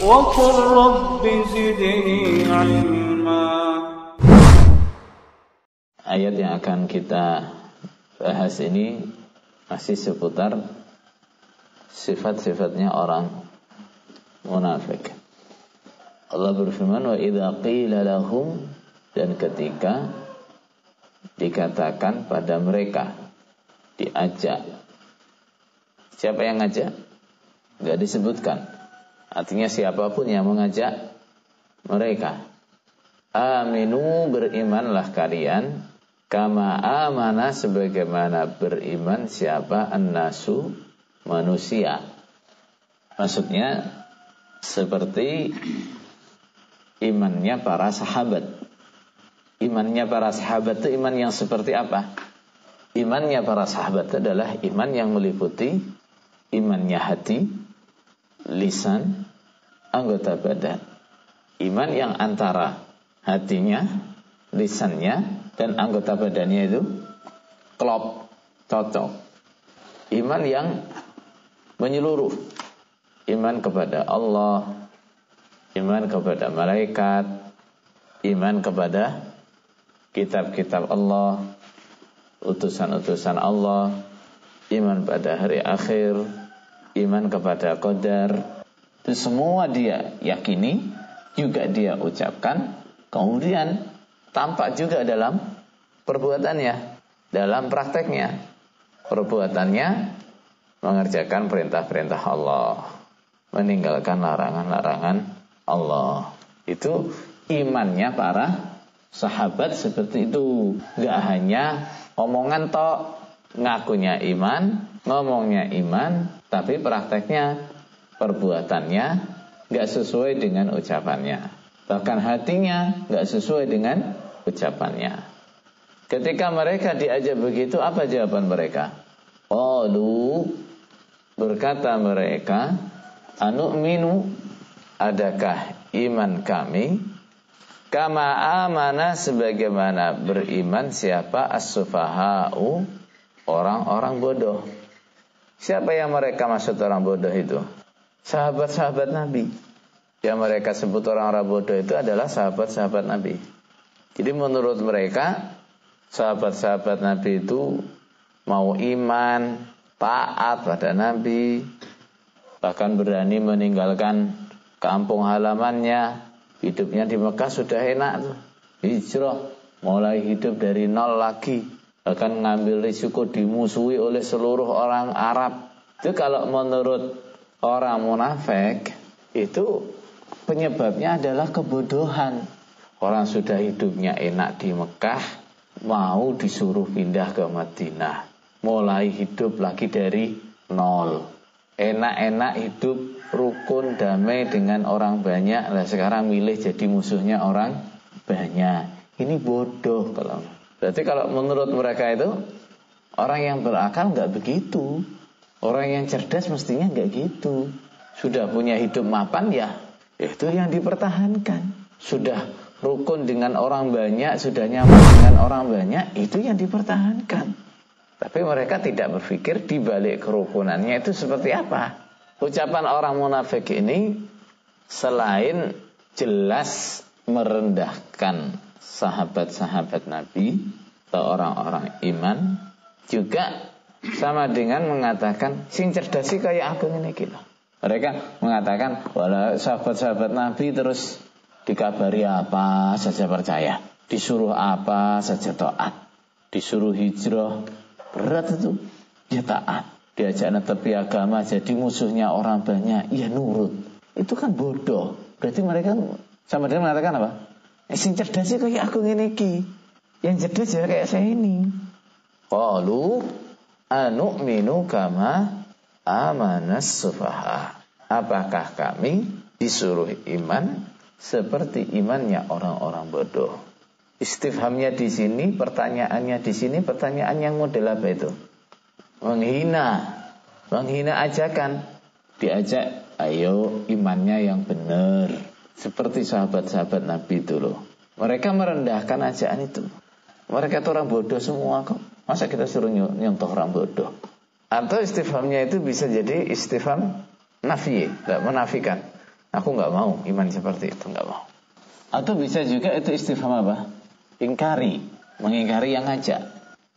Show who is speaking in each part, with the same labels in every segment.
Speaker 1: وقل رب زدني علما.
Speaker 2: Ayat yang akan kita bahas ini masih seputar sifat-sifatnya orang munafik. Allah berfirman, wa idza qila lahum, dan ketika dikatakan pada mereka, diajak. Siapa yang ngajak? Enggak disebutkan. Artinya siapapun yang mengajak mereka. Aminu, berimanlah kalian, kama amana, sebagaimana beriman siapa? An-nasu, manusia. Maksudnya seperti imannya para sahabat. Imannya para sahabat itu iman yang seperti apa? Imannya para sahabat adalah iman yang meliputi imannya hati, lisan, anggota badan. Iman yang antara hatinya, lisannya, dan anggota badannya itu klop, cocok. Iman yang menyeluruh. Iman kepada Allah, iman kepada malaikat, iman kepada kitab-kitab Allah, utusan-utusan Allah, iman pada hari akhir, iman kepada qadar. Itu semua dia yakini, juga dia ucapkan, kemudian tampak juga dalam perbuatannya, dalam prakteknya. Perbuatannya mengerjakan perintah-perintah Allah, meninggalkan larangan-larangan Allah. Itu imannya para sahabat seperti itu. Gak hanya omongan tok, ngakunya iman, ngomongnya iman, tapi prakteknya, perbuatannya gak sesuai dengan ucapannya. Bahkan hatinya gak sesuai dengan ucapannya. Ketika mereka diajak begitu, apa jawaban mereka? Qalu, berkata mereka, anu'minu, adakah iman kami, kama amana, sebagaimana beriman siapa? As-sufaha'u, orang-orang bodoh. Siapa yang mereka maksud orang bodoh itu? Sahabat-sahabat Nabi. Yang mereka sebut orang-orang bodoh itu adalah sahabat-sahabat Nabi. Jadi menurut mereka, sahabat-sahabat Nabi itu mau iman, taat pada Nabi, bahkan berani meninggalkan kampung halamannya. Hidupnya di Mekah sudah enak tuh. Hijrah, mulai hidup dari nol lagi. Bahkan ngambil risiko dimusuhi oleh seluruh orang Arab. Itu kalau menurut orang munafik, itu penyebabnya adalah kebodohan. Orang sudah hidupnya enak di Mekah, mau disuruh pindah ke Madinah, mulai hidup lagi dari nol. Enak-enak hidup rukun, damai dengan orang banyak. Nah, sekarang milih jadi musuhnya orang banyak. Ini bodoh. Berarti kalau menurut mereka itu, orang yang berakal gak begitu. Orang yang cerdas mestinya gak gitu. Sudah punya hidup mapan ya, itu yang dipertahankan. Sudah rukun dengan orang banyak, sudah nyaman dengan orang banyak, itu yang dipertahankan. Tapi mereka tidak berpikir di balik kerukunannya itu seperti apa. Ucapan orang munafik ini selain jelas merendahkan sahabat-sahabat Nabi atau orang-orang iman, juga sama dengan mengatakan sing cerdas sih kayak aku ngene iki lho. Mereka mengatakan wala sahabat-sahabat Nabi terus dikabari apa saja percaya, disuruh apa saja taat, disuruh hijrah berat itu ya taat, diajak netepi agama jadi musuhnya orang banyak ya nurut. Itu kan bodoh. Berarti mereka sama dengan mengatakan apa? Sing cerdas sih kayak aku ngene iki, yang cerdas ya kayak saya ini. Qalu anu'minu kama amanas sufaha. Apakah kami disuruh iman seperti imannya orang-orang bodoh? Istifhamnya di sini, pertanyaannya di sini, pertanyaan yang model apa itu? Menghina ajakan. Diajak, ayo imannya yang benar, seperti sahabat-sahabat Nabi itu loh. Mereka merendahkan ajakan itu. Mereka itu orang bodoh semua kok. Masa kita suruh nyontoh orang bodoh? Atau istifhamnya itu bisa jadi istifham nafi, tidak menafikan. Aku nggak mau iman seperti itu, nggak mau. Atau bisa juga itu istifham apa? Ingkari, mengingkari yang ngajak.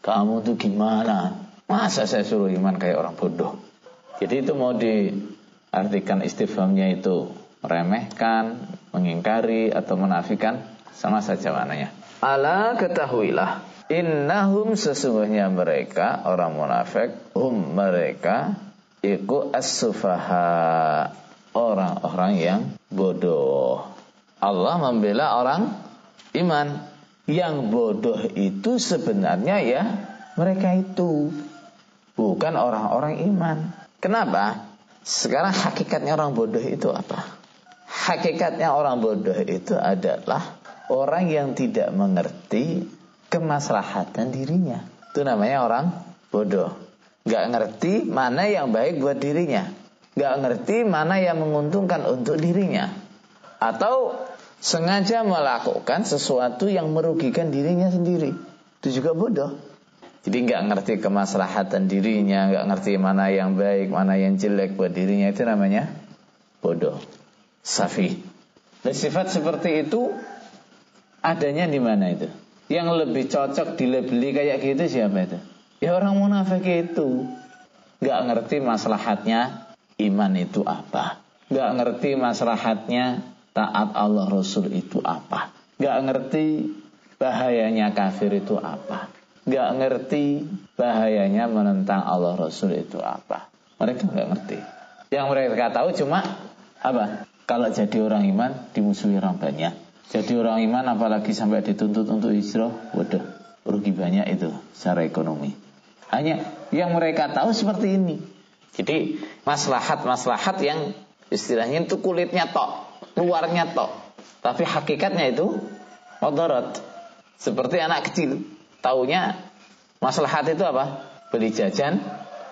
Speaker 2: Kamu tuh gimana? Masa saya suruh iman kayak orang bodoh? Jadi itu mau diartikan istifhamnya itu meremehkan, mengingkari atau menafikan, sama saja maknanya. Ala ketahuilah, innahum sesungguhnya mereka orang munafik, mereka iku as-sufaha, orang-orang yang bodoh. Allah membela orang iman. Yang bodoh itu sebenarnya ya mereka itu, bukan orang-orang iman. Kenapa? Sekarang hakikatnya orang bodoh itu apa? Hakikatnya orang bodoh itu adalah orang yang tidak mengerti kemaslahatan dirinya. Itu namanya orang bodoh. Gak ngerti mana yang baik buat dirinya, gak ngerti mana yang menguntungkan untuk dirinya, atau sengaja melakukan sesuatu yang merugikan dirinya sendiri. Itu juga bodoh. Jadi gak ngerti kemaslahatan dirinya, gak ngerti mana yang baik, mana yang jelek buat dirinya. Itu namanya bodoh, safi. Dan sifat seperti itu adanya di mana itu? Yang lebih cocok dilabeli kayak gitu siapa itu? Ya orang munafik itu. Gak ngerti maslahatnya iman itu apa, gak ngerti maslahatnya taat Allah Rasul itu apa, gak ngerti bahayanya kafir itu apa, gak ngerti bahayanya menentang Allah Rasul itu apa. Mereka gak ngerti. Yang mereka tahu cuma apa? Kalau jadi orang iman dimusuhi orang banyak. Jadi orang iman apalagi sampai dituntut untuk hijrah, waduh, rugi banyak itu secara ekonomi. Hanya yang mereka tahu seperti ini. Jadi maslahat-maslahat yang istilahnya itu kulitnya tok, luarnya tok, tapi hakikatnya itu mudarat. Seperti anak kecil, taunya maslahat itu apa? Beli jajan,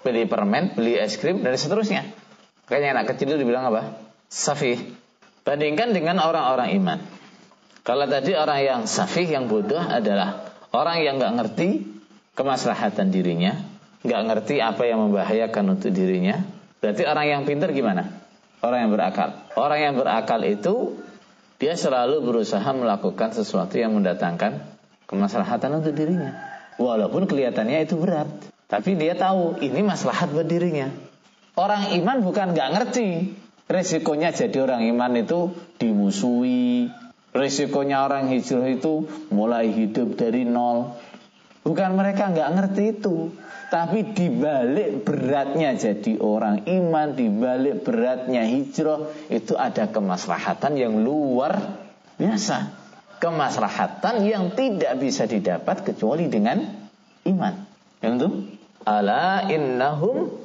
Speaker 2: beli permen, beli es krim, dan seterusnya. Makanya anak kecil itu dibilang apa? Safih. Bandingkan dengan orang-orang iman. Kalau tadi orang yang safih, yang bodoh adalah orang yang gak ngerti kemaslahatan dirinya, gak ngerti apa yang membahayakan untuk dirinya. Berarti orang yang pintar gimana? Orang yang berakal. Orang yang berakal itu dia selalu berusaha melakukan sesuatu yang mendatangkan kemaslahatan untuk dirinya. Walaupun kelihatannya itu berat, tapi dia tahu ini maslahat buat dirinya. Orang iman bukan gak ngerti resikonya jadi orang iman itu dimusuhi, resikonya orang hijrah itu mulai hidup dari nol. Bukan mereka gak ngerti itu, tapi dibalik beratnya jadi orang iman, dibalik beratnya hijrah, itu ada kemaslahatan yang luar biasa. Kemaslahatan yang tidak bisa didapat kecuali dengan iman. Yang itu, ala innahum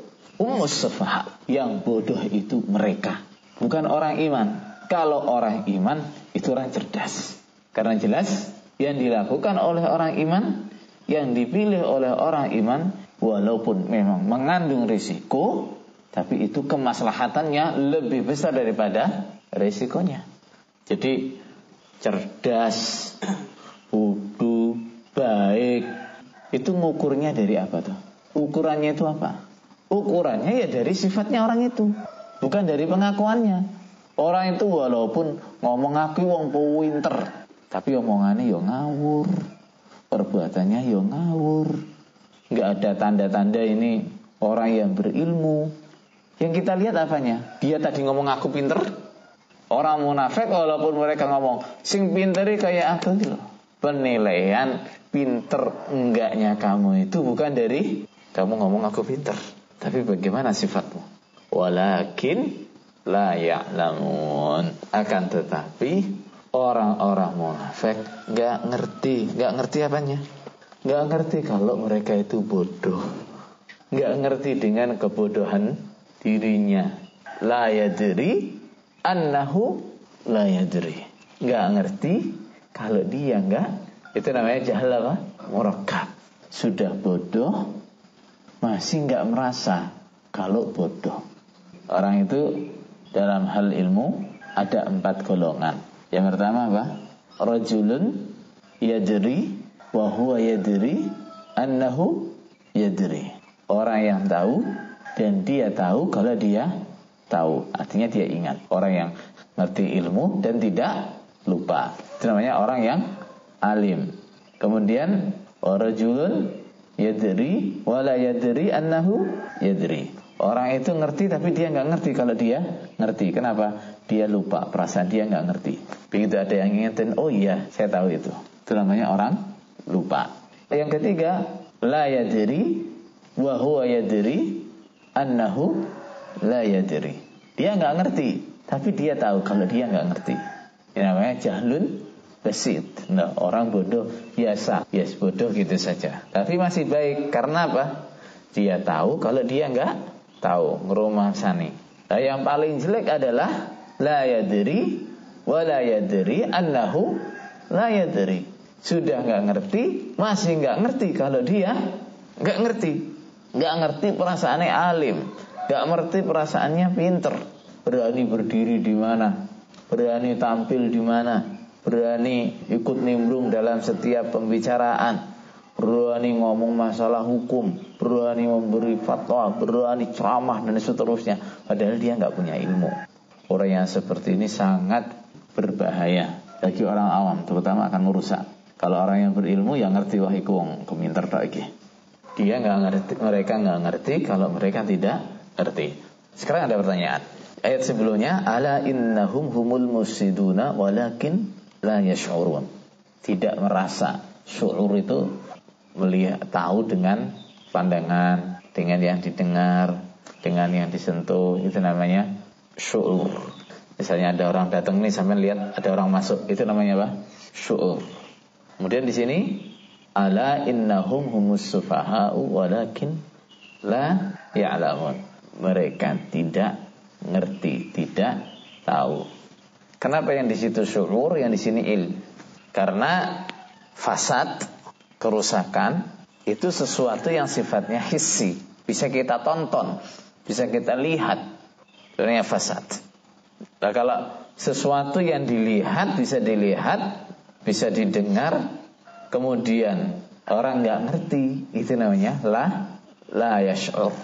Speaker 2: sufaha. Yang bodoh itu mereka, bukan orang iman. Kalau orang iman itu orang cerdas. Karena jelas yang dilakukan oleh orang iman, yang dipilih oleh orang iman, walaupun memang mengandung risiko, tapi itu kemaslahatannya lebih besar daripada risikonya. Jadi cerdas, bodoh, baik, itu ngukurnya dari apa tuh? Ukurannya itu apa? Ukurannya ya dari sifatnya orang itu, bukan dari pengakuannya. Orang itu walaupun ngomong aku wong pinter, tapi omongannya yo ngawur, perbuatannya yo ngawur. Nggak ada tanda-tanda ini orang yang berilmu. Yang kita lihat apanya? Dia tadi ngomong aku pinter. Orang munafik walaupun mereka ngomong sing pinteri kayak aku gitu. Penilaian pinter enggaknya kamu itu bukan dari kamu ngomong aku pinter, tapi bagaimana sifatmu. Walakin la ya'lamun. Akan tetapi orang-orang munafik gak ngerti apanya? Gak ngerti kalau mereka itu bodoh, gak ngerti dengan kebodohan dirinya. La yadri annahu la yadri. Gak ngerti kalau dia gak, itu namanya jahal apa? Murakkab. Sudah bodoh masih gak merasa kalau bodoh. Orang itu dalam hal ilmu ada 4 golongan. Yang pertama apa? Rajulun yadri wa huwa yadri annahu yadri. Orang yang tahu dan dia tahu kalau dia tahu. Artinya dia ingat. Orang yang ngerti ilmu dan tidak lupa. Itu namanya orang yang alim. Kemudian rajulun yadri wala yadri annahu yadri. Orang itu ngerti tapi dia nggak ngerti kalau dia ngerti. Kenapa? Dia lupa, perasaan dia nggak ngerti. Begitu ada yang ingetin, oh iya saya tahu itu. Itu namanya orang lupa. Yang ketiga, la yadri wa huwa yadri annahu la yadri. Dia nggak ngerti tapi dia tahu kalau dia nggak ngerti. Ini namanya jahlun basit. Nah, orang bodoh biasa, bodoh gitu saja. Tapi masih baik karena apa? Dia tahu kalau dia nggak tahu, ngerumasani. Nah, yang paling jelek adalah la yadri wa la yadri annahu la yadri. Sudah nggak ngerti, masih nggak ngerti kalau dia nggak ngerti. Nggak ngerti perasaannya alim, nggak ngerti perasaannya pinter. Berani berdiri di mana, berani tampil di mana, berani ikut nimbrung dalam setiap pembicaraan, berani ngomong masalah hukum, berani memberi fatwa, berani ceramah dan seterusnya. Padahal dia nggak punya ilmu. Orang yang seperti ini sangat berbahaya bagi orang awam, terutama akan merusak. Kalau orang yang berilmu yang ngerti, wah iku wong keminter tok iki. Dia nggak ngerti, mereka nggak ngerti kalau mereka tidak ngerti. Sekarang ada pertanyaan. Ayat sebelumnya, ala innahum humul mufsiduna walakin la yash'urun. Tidak merasa. Syu'ur itu melihat, tahu dengan pandangan, dengan yang didengar, dengan yang disentuh. Itu namanya syu'ur. Misalnya ada orang datang nih, sampai lihat ada orang masuk, itu namanya apa? Syu'ur. Kemudian di sini, ala innahum humus sufaha'u walakin la ya'lamun. Mereka tidak ngerti, tidak tahu. Kenapa yang di situ syu'ur, yang di sini ilm? Karena fasad, kerusakan itu sesuatu yang sifatnya hissi, bisa kita tonton, bisa kita lihat. Itu namanya fasad. Nah, kalau sesuatu yang dilihat, bisa didengar, kemudian orang nggak ngerti, itu namanya la yash'ur,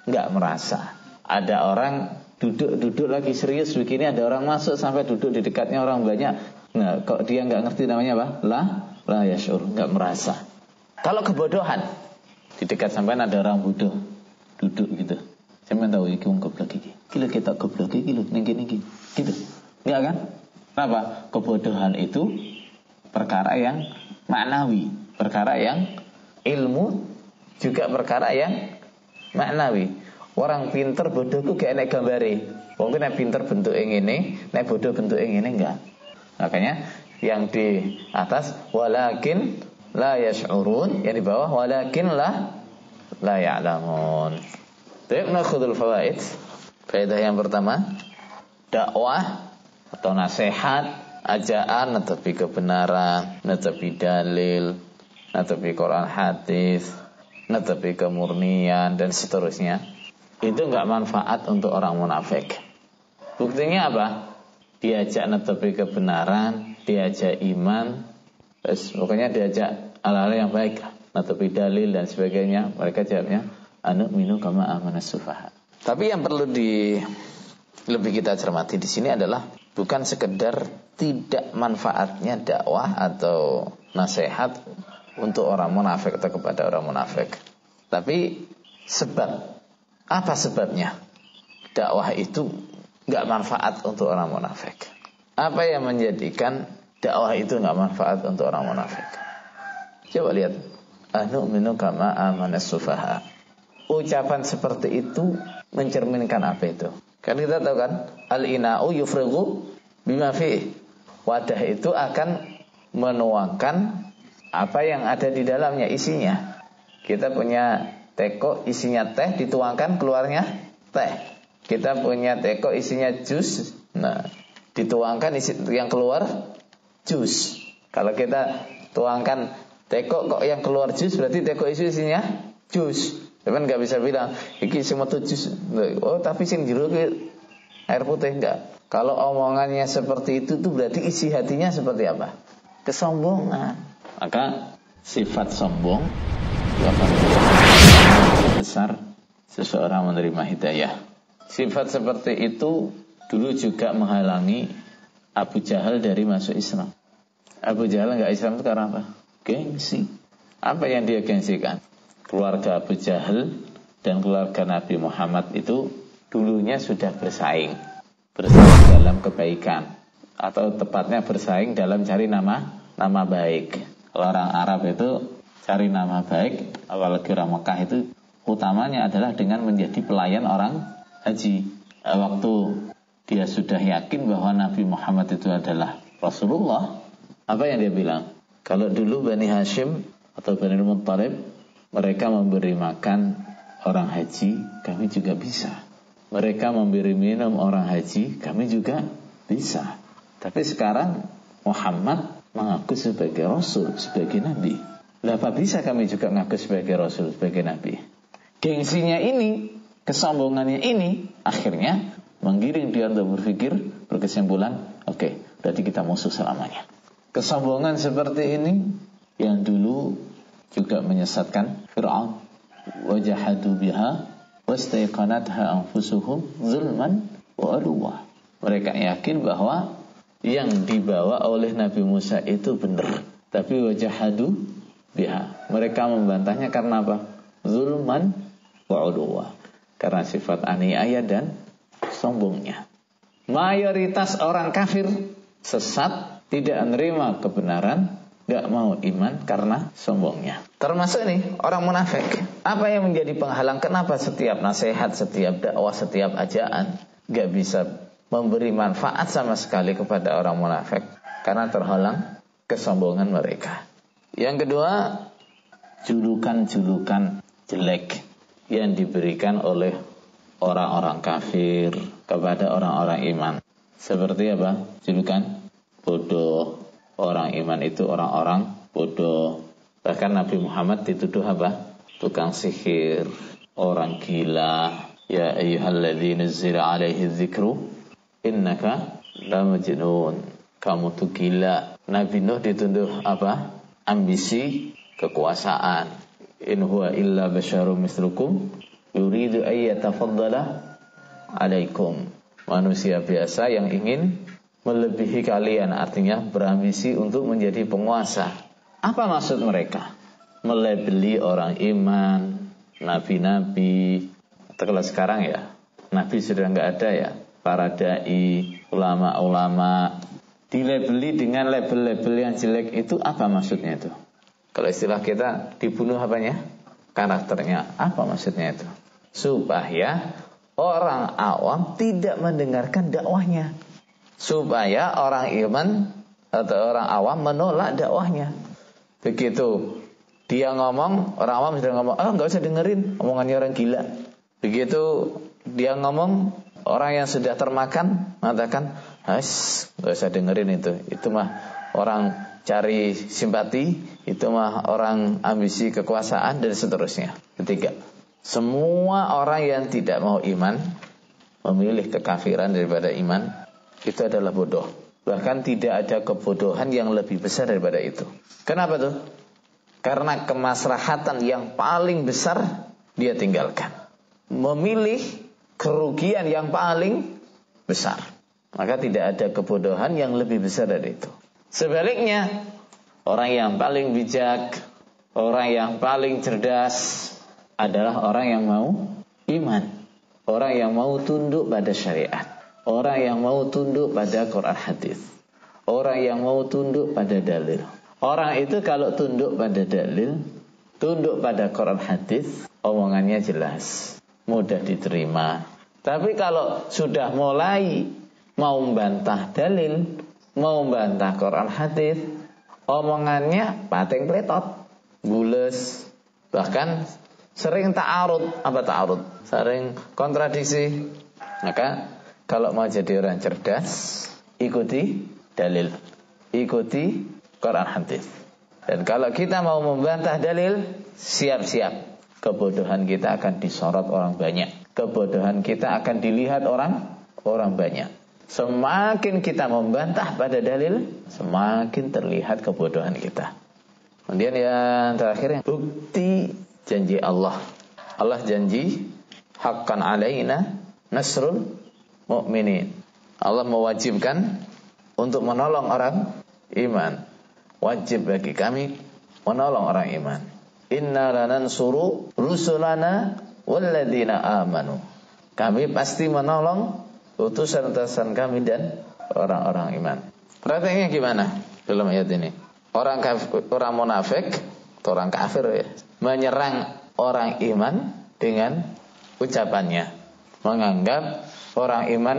Speaker 2: nggak merasa. Ada orang duduk lagi serius begini, ada orang masuk sampai duduk di dekatnya orang banyak. Nah, kok dia nggak ngerti, namanya apa? La yash'ur, nggak merasa. Kalau kebodohan, di dekat sampean ada orang bodoh duduk gitu, sampean tahu iki wong goblok iki. Kilo kita goblok iki lho ning kene iki. Gitu. Enggak kan? Kenapa? Kebodohan itu perkara yang maknawi, perkara yang ilmu, juga perkara yang maknawi. Orang pinter bodoh ku gak enek gambare. Wong nek pinter bentuke ngene, nek bodoh bentuke ngene enggak. Makanya yang di atas walakin la yash'urun, yang di bawah walakin la ya'lamun. Baik, nakhudul fawaid. Faedah yang pertama, dakwah atau nasihat, ajaan netepi kebenaran, netepi dalil, netepi Quran hadis, netepi kemurnian dan seterusnya. Itu enggak manfaat untuk orang munafik. Buktinya apa? Diajak netepi kebenaran, diajak iman, pokoknya diajak hal-hal yang baik, netepi dalil dan sebagainya. Mereka jawabnya anu'minu kama amanas sufaha. Tapi yang perlu lebih kita cermati di sini adalah bukan sekedar tidak manfaatnya dakwah atau nasihat untuk orang munafik atau kepada orang munafik, tapi sebab. Apa sebabnya dakwah itu gak manfaat untuk orang munafik? Apa yang menjadikan dakwah itu gak manfaat untuk orang munafik? Coba lihat, anu'minu kama amanas sufaha. Ucapan seperti itu mencerminkan apa itu? Kan kita tahu kan, al-ina'u yufrigu bima fi'ih. Wadah itu akan menuangkan apa yang ada di dalamnya, isinya. Kita punya teko isinya teh, dituangkan keluarnya teh. Kita punya teko isinya jus, nah dituangkan yang keluar jus. Kalau kita tuangkan teko kok yang keluar jus, berarti teko isinya jus. Cuman nggak bisa bilang iki semua tuh jus. Oh tapi sing jero air putih, enggak. Kalau omongannya seperti itu tuh berarti isi hatinya seperti apa? Kesombongan. Maka sifat sombong itu akan besar seseorang menerima hidayah. Sifat seperti itu dulu juga menghalangi Abu Jahal dari masuk Islam. Abu Jahal enggak Islam itu karena apa? Gengsi. Apa yang dia gengsikan? Keluarga Abu Jahal dan keluarga Nabi Muhammad itu dulunya sudah bersaing dalam kebaikan, atau tepatnya bersaing dalam cari nama baik. Kalau orang Arab itu cari nama baik, apalagi orang Mekah itu utamanya adalah dengan menjadi pelayan orang haji. Waktu dia sudah yakin bahwa Nabi Muhammad itu adalah Rasulullah, apa yang dia bilang? Kalau dulu Bani Hashim atau Bani Muttalib mereka memberi makan orang haji, kami juga bisa. Mereka memberi minum orang haji, kami juga bisa. Tapi sekarang Muhammad mengaku sebagai Rasul, sebagai Nabi. Lah apa bisa kami juga mengaku sebagai Rasul, sebagai Nabi? Gengsinya ini, kesombongannya ini, akhirnya menggiring dia untuk berkesimpulan, oke, berarti kita musuh selamanya. Kesombongan seperti ini yang dulu juga menyesatkan Fir'aun. Wajahadu biha wastaiqanatha anfusuhum zulman wa aduwah. Mereka yakin bahwa yang dibawa oleh Nabi Musa itu benar, tapi wajahadu biha, mereka membantahnya karena apa? Zulman wa aduwah, karena sifat aniaya dan sombongnya. Mayoritas orang kafir sesat, tidak menerima kebenaran, gak mau iman karena sombongnya. Termasuk nih orang munafik. Apa yang menjadi penghalang? Kenapa setiap nasihat, setiap dakwah, setiap ajaan gak bisa memberi manfaat sama sekali kepada orang munafik? Karena terhalang kesombongan mereka. Yang kedua, julukan-julukan jelek yang diberikan oleh orang-orang kafir kepada orang-orang iman. Seperti apa? Julukan bodoh. Orang iman itu orang-orang bodoh. Bahkan Nabi Muhammad dituduh apa? Tukang sihir, orang gila. Ya ayyuhalladzina nazzala alaihi dzikru innaka la majnun. Kamu tuh gila. Nabi Nuh dituduh apa? Ambisi, kekuasaan. In huwa illa basyarum mislukum yuridu ayyatafaddala alaikum. Manusia biasa yang ingin melebihi kalian, artinya berambisi untuk menjadi penguasa. Apa maksud mereka? Melabeli orang iman, nabi-nabi. Atau kalau sekarang ya, nabi sudah nggak ada ya. Para dai, ulama-ulama dilabeli dengan label-label yang jelek itu apa maksudnya itu? Kalau istilah kita dibunuh apanya? Karakternya. Apa maksudnya itu? Supaya orang awam tidak mendengarkan dakwahnya. Supaya orang iman atau orang awam menolak dakwahnya. Begitu dia ngomong, orang awam sudah ngomong, nggak usah dengerin omongannya orang gila. Begitu dia ngomong, orang yang sudah termakan mengatakan, nggak usah dengerin itu mah orang cari simpati, itu mah orang ambisi kekuasaan, dan seterusnya. Ketiga, semua orang yang tidak mau iman, memilih kekafiran daripada iman, itu adalah bodoh. Bahkan tidak ada kebodohan yang lebih besar daripada itu. Kenapa tuh? Karena kemaslahatan yang paling besar dia tinggalkan. Memilih kerugian yang paling besar. Maka tidak ada kebodohan yang lebih besar dari itu. Sebaliknya, orang yang paling bijak, orang yang paling cerdas adalah orang yang mau iman. Orang yang mau tunduk pada syariat. Orang yang mau tunduk pada Quran hadis. Orang yang mau tunduk pada dalil. Orang itu kalau tunduk pada dalil, tunduk pada Quran hadis, omongannya jelas, mudah diterima. Tapi kalau sudah mulai mau membantah dalil, mau membantah Quran hadis, omongannya pateng pletot, bules, bahkan sering ta'arud. Apa ta'arud? Sering kontradiksi. Maka kalau mau jadi orang cerdas, ikuti dalil, ikuti Quran hadis. Dan kalau kita mau membantah dalil, siap-siap kebodohan kita akan disorot orang banyak. Kebodohan kita akan dilihat orang banyak. Semakin kita membantah pada dalil, semakin terlihat kebodohan kita. Kemudian yang terakhir, bukti janji Allah. Allah janji, haqqan alaina nasrul mu'minin. Allah mewajibkan untuk menolong orang iman. Wajib bagi kami menolong orang iman. Inna lanansuru rusulana walladzina amanu. Kami pasti menolong utusan-utusan kami dan orang-orang iman. Prakteknya gimana dalam ayat ini? Orang munafik atau orang kafir ya, menyerang orang iman dengan ucapannya, menganggap orang iman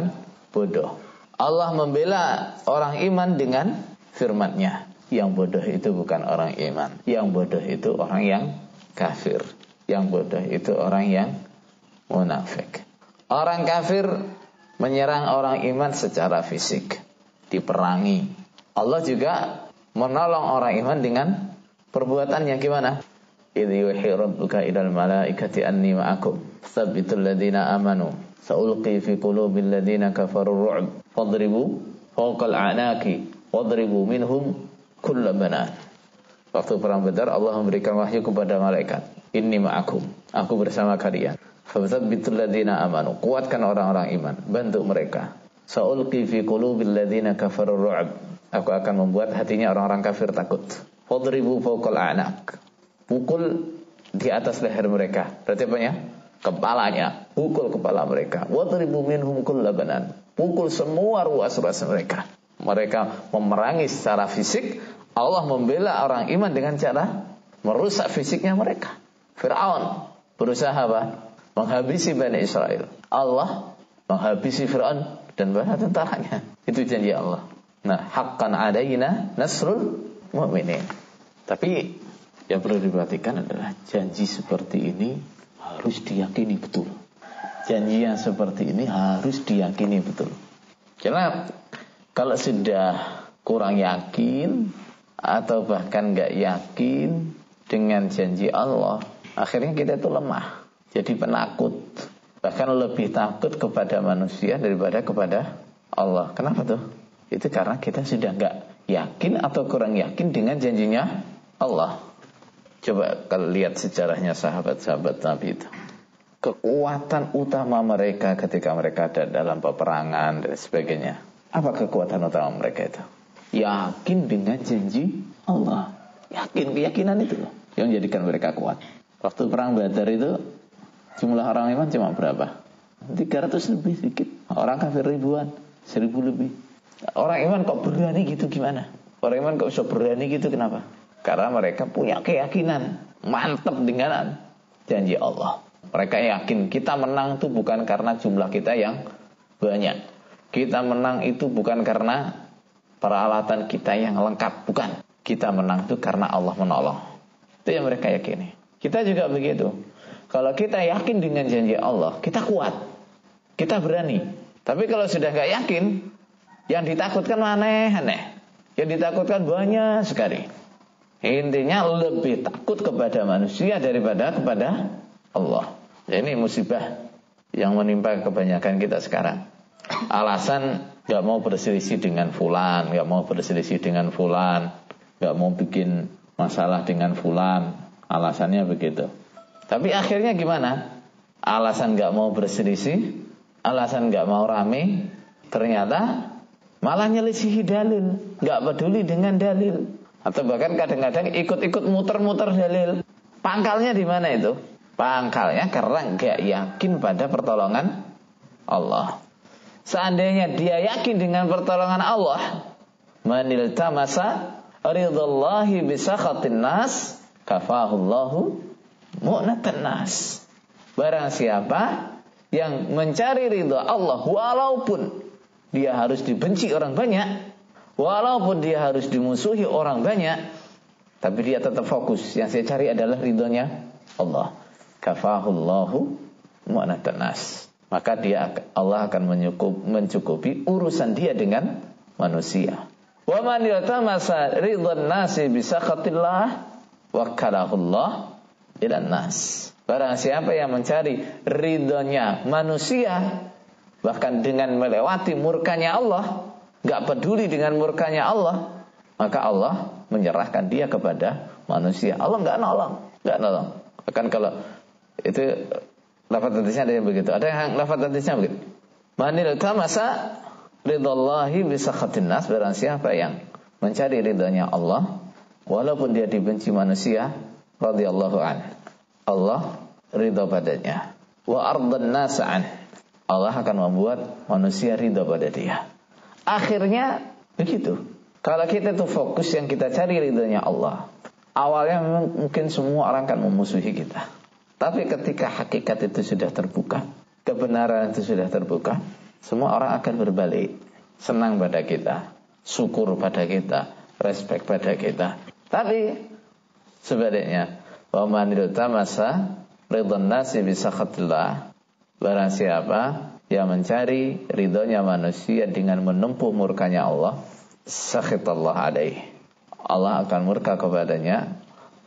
Speaker 2: bodoh. Allah membela orang iman dengan firman-Nya. Yang bodoh itu bukan orang iman. Yang bodoh itu orang yang kafir. Yang bodoh itu orang yang munafik. Orang kafir menyerang orang iman secara fisik, diperangi. Allah juga menolong orang iman dengan perbuatannya. Gimana? Idh yuhi rabbuka ilal malaikati anni ma'akum tsabbitul ladzina amanu sa'ulqi fi qulubil ladzina kafaru ru'b fadribu fawqal a'naqi wadribu minhum kull banan. Waktu perang Badar, Allah memberikan wahyu kepada malaikat, inni ma'akum, aku bersama kalian. Tsabbitul ladzina amanu, kuatkan orang-orang iman, bantu mereka. Sa'ulqi fi qulubil ladzina kafaru ru'b, aku akan membuat hatinya orang-orang kafir takut. Fadribu fawqal a'naq, pukul di atas leher mereka. Berarti apanya? Kepalanya. Pukul kepala mereka. Wadribu minhum kull banan, pukul semua ruas-ruas mereka. Mereka memerangi secara fisik. Allah membela orang iman dengan cara merusak fisiknya mereka. Fir'aun berusaha apa? Menghabisi Bani Israel. Allah menghabisi Fir'aun dan bala tentaranya. Itu janji Allah. Nah, haqqan alaina nasrul mu'minin. Tapi yang perlu diperhatikan adalah janji seperti ini harus diyakini betul. Janji yang seperti ini harus diyakini betul. Karena kalau sudah kurang yakin atau bahkan gak yakin dengan janji Allah, akhirnya kita itu lemah, jadi penakut, bahkan lebih takut kepada manusia daripada kepada Allah. Kenapa tuh? Itu karena kita sudah gak yakin atau kurang yakin dengan janjinya Allah. Coba kalau lihat sejarahnya sahabat-sahabat Nabi itu, kekuatan utama mereka ketika mereka ada dalam peperangan dan sebagainya. Apa kekuatan utama mereka itu? Yakin dengan janji Allah. Yakin, keyakinan itu loh yang jadikan mereka kuat. Waktu perang Badar itu jumlah orang iman cuma berapa? 300 lebih sedikit. Orang kafir ribuan, 1000 lebih. Orang iman kok berani gitu gimana? Orang iman kok bisa berani gitu kenapa? Karena mereka punya keyakinan mantap dengan janji Allah. Mereka yakin kita menang itu bukan karena jumlah kita yang banyak. Kita menang itu bukan karena peralatan kita yang lengkap, bukan. Kita menang itu karena Allah menolong. Itu yang mereka yakini. Kita juga begitu. Kalau kita yakin dengan janji Allah, kita kuat, kita berani. Tapi kalau sudah gak yakin, yang ditakutkan aneh-aneh, yang ditakutkan banyak sekali. Intinya lebih takut kepada manusia daripada kepada Allah. Ini musibah yang menimpa kebanyakan kita sekarang. Alasan gak mau berselisih dengan fulan, gak mau berselisih dengan fulan, gak mau bikin masalah dengan fulan. Alasannya begitu. Tapi akhirnya gimana? Alasan gak mau berselisih, alasan gak mau rame, ternyata malah nyelisihi dalil, gak peduli dengan dalil. Atau bahkan kadang-kadang ikut-ikut muter-muter dalil. Pangkalnya di mana itu? Pangkalnya karena gak yakin pada pertolongan Allah. Seandainya dia yakin dengan pertolongan Allah, manil tamasa ridallahi bisakhatin nas kafahullahu mu'natan nas. Barang siapa yang mencari ridha Allah walaupun dia harus dibenci orang banyak, walaupun dia harus dimusuhi orang banyak, tapi dia tetap fokus, yang saya cari adalah ridhonya Allah. Kafahullahu mu'natan nas. Maka Allah akan mencukupi urusan dia dengan manusia. Wa man yatamasa ridhan nasi bi sakhatillah wakkalahullah ilan nas. Barang siapa yang mencari ridhonya manusia bahkan dengan melewati murkanya Allah, enggak peduli dengan murkanya Allah, maka Allah menyerahkan dia kepada manusia. Allah enggak nolong. Bahkan kalau itu Lafaz hadisnya ada yang begitu. Ada yang lafaz hadisnya begitu. Manil tamasa ridallahi bisakhatin nas, barang siapa yang mencari ridhanya Allah walaupun dia dibenci manusia, radhiyallahu an, Allah ridha padanya. Wa ardan nas an, Allah akan membuat manusia ridha pada dia. Akhirnya begitu. Kalau kita tuh fokus yang kita cari ridhanya Allah, awalnya memang mungkin semua orang akan memusuhi kita. Tapi ketika hakikat itu sudah terbuka, kebenaran itu sudah terbuka, semua orang akan berbalik, senang pada kita, syukur pada kita, respect pada kita. Tapi sebaliknya, wa man tamasa ridwan nasi bi sakhatillah, barang siapa yang mencari ridhonya manusia dengan menempuh murkanya Allah, sakhitallah alaih, Allah akan murka kepadanya,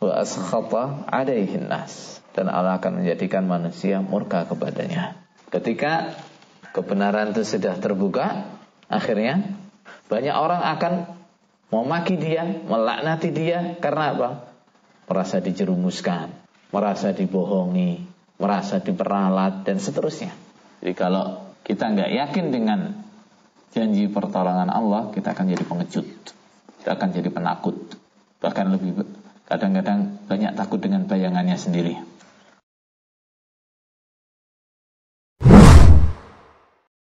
Speaker 2: wa askhata alaihin nas, dan Allah akan menjadikan manusia murka kepadanya. Ketika kebenaran itu sudah terbuka, akhirnya banyak orang akan memaki dia, melaknati dia. Karena apa? Merasa dijerumuskan, merasa dibohongi, merasa diperalat, dan seterusnya. Jadi kalau kita nggak yakin dengan janji pertolongan Allah, kita akan jadi pengecut, kita akan jadi penakut, bahkan lebih kadang-kadang banyak takut dengan bayangannya sendiri.